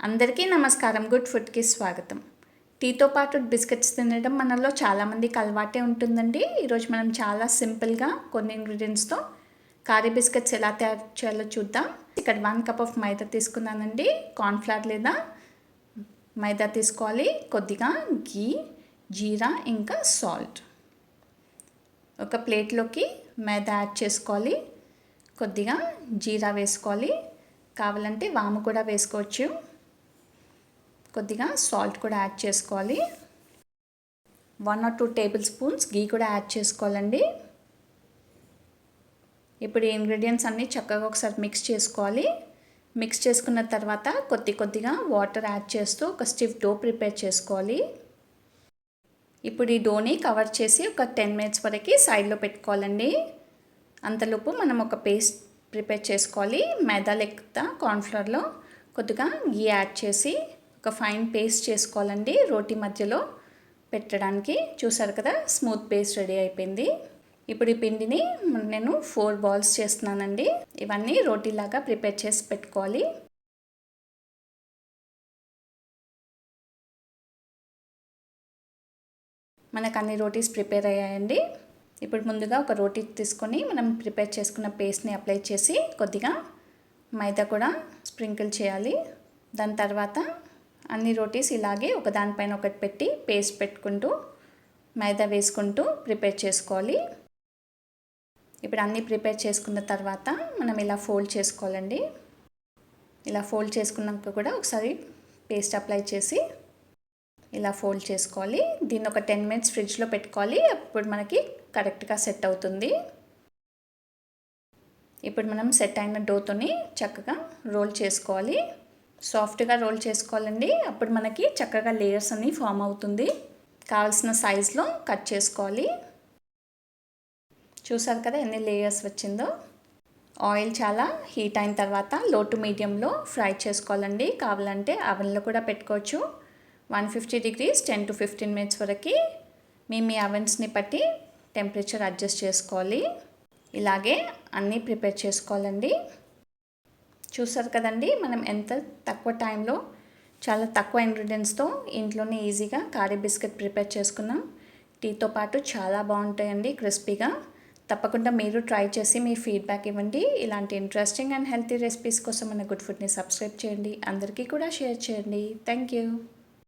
అందరికీ నమస్కారం. గుడ్ ఫుడ్కి స్వాగతం. టీతో పాటు బిస్కెట్స్ తినడం మనలో చాలామందికి అలవాటే ఉంటుందండి. ఈరోజు మనం చాలా సింపుల్గా కొన్ని ఇంగ్రీడియంట్స్తో కారీ బిస్కెట్స్ ఎలా తయారు చేయాలో చూద్దాం. ఇక్కడ 1 కప్ ఆఫ్ మైదా తీసుకున్నానండి. కార్న్ఫ్లవర్ లేదా మైదా తీసుకోవాలి. కొద్దిగా గీ, జీరా ఇంకా సాల్ట్. ఒక ప్లేట్లోకి మైదా యాడ్ చేసుకోవాలి. కొద్దిగా జీరా వేసుకోవాలి. కావాలంటే వాము కూడా వేసుకోవచ్చు. కొద్దిగా సాల్ట్ కూడా యాడ్ చేసుకోవాలి. 1 or 2 టేబుల్ స్పూన్స్ గీ కూడా యాడ్ చేసుకోవాలండి. ఇప్పుడు ఈ ఇంగ్రీడియంట్స్ అన్నీ చక్కగా ఒకసారి మిక్స్ చేసుకోవాలి. మిక్స్ చేసుకున్న తర్వాత కొద్దిగా వాటర్ యాడ్ చేస్తూ ఒక స్టిఫ్ డో ప్రిపేర్ చేసుకోవాలి. ఇప్పుడు ఈ డోని కవర్ చేసి ఒక 10 minutes వరకు సైడ్లో పెట్టుకోవాలండి. అంతలోపు మనం ఒక పేస్ట్ ప్రిపేర్ చేసుకోవాలి. మైదా లేక కార్న్ఫ్లవర్లో కొద్దిగా గీ యాడ్ చేసి ఒక ఫైన్ పేస్ట్ చేసుకోవాలండి. రోటీ మధ్యలో పెట్టడానికి. చూసారు కదా, స్మూత్ పేస్ట్ రెడీ అయిపోయింది. ఇప్పుడు ఈ పిండిని నేను 4 balls చేస్తున్నానండి. ఇవన్నీ రోటీలాగా ప్రిపేర్ చేసి పెట్టుకోవాలి. మనకు అన్ని రోటీస్ ప్రిపేర్ అయ్యాయండి. ఇప్పుడు ముందుగా ఒక రోటీ తీసుకొని మనం ప్రిపేర్ చేసుకున్న పేస్ట్ని అప్లై చేసి కొద్దిగా మైదా కూడా స్ప్రింకిల్ చేయాలి. దాని తర్వాత అన్ని రోటీస్ ఇలాగే ఒకదానిపైన ఒకటి పెట్టి పేస్ట్ పెట్టుకుంటూ మైదా వేసుకుంటూ ప్రిపేర్ చేసుకోవాలి. ఇప్పుడు అన్నీ ప్రిపేర్ చేసుకున్న తర్వాత మనం ఇలా ఫోల్డ్ చేసుకోవాలండి. ఇలా ఫోల్డ్ చేసుకున్నాక కూడా ఒకసారి పేస్ట్ అప్లై చేసి ఇలా ఫోల్డ్ చేసుకోవాలి. దీన్ని ఒక 10 minutes ఫ్రిడ్జ్లో పెట్టుకోవాలి. అప్పుడు మనకి కరెక్ట్గా సెట్ అవుతుంది. ఇప్పుడు మనం సెట్ అయిన డోతోని చక్కగా రోల్ చేసుకోవాలి. సాఫ్ట్గా రోల్ చేసుకోవాలండి. అప్పుడు మనకి చక్కగా లేయర్స్ అన్నీ ఫామ్ అవుతుంది. కావాల్సిన సైజులో కట్ చేసుకోవాలి. చూసారు కదా ఎన్ని లేయర్స్ వచ్చిందో. ఆయిల్ చాలా హీట్ అయిన తర్వాత లో టు మీడియంలో ఫ్రై చేసుకోవాలండి. కావాలంటే అవెన్లో కూడా పెట్టుకోవచ్చు. 150 degrees 10 to 15 minutes వరకు మీ అవెన్స్ని బట్టి టెంపరేచర్ అడ్జస్ట్ చేసుకోవాలి. ఇలాగే అన్నీ ప్రిపేర్ చేసుకోవాలండి. చూసారు కదండి, మనం ఎంత తక్కువ టైంలో చాలా తక్కువ ఇంగ్రీడియంట్స్తో ఇంట్లోనే ఈజీగా కారీ బిస్కెట్ ప్రిపేర్ చేసుకున్నాం. టీతో పాటు చాలా బాగుంటాయండి, క్రిస్పీగా. తప్పకుండా మీరు ట్రై చేసి మీ ఫీడ్బ్యాక్ ఇవ్వండి. ఇలాంటి ఇంట్రెస్టింగ్ అండ్ హెల్తీ రెసిపీస్ కోసం మన గుడ్ ఫుడ్ని సబ్స్క్రైబ్ చేయండి. అందరికీ కూడా షేర్ చేయండి. Thank you.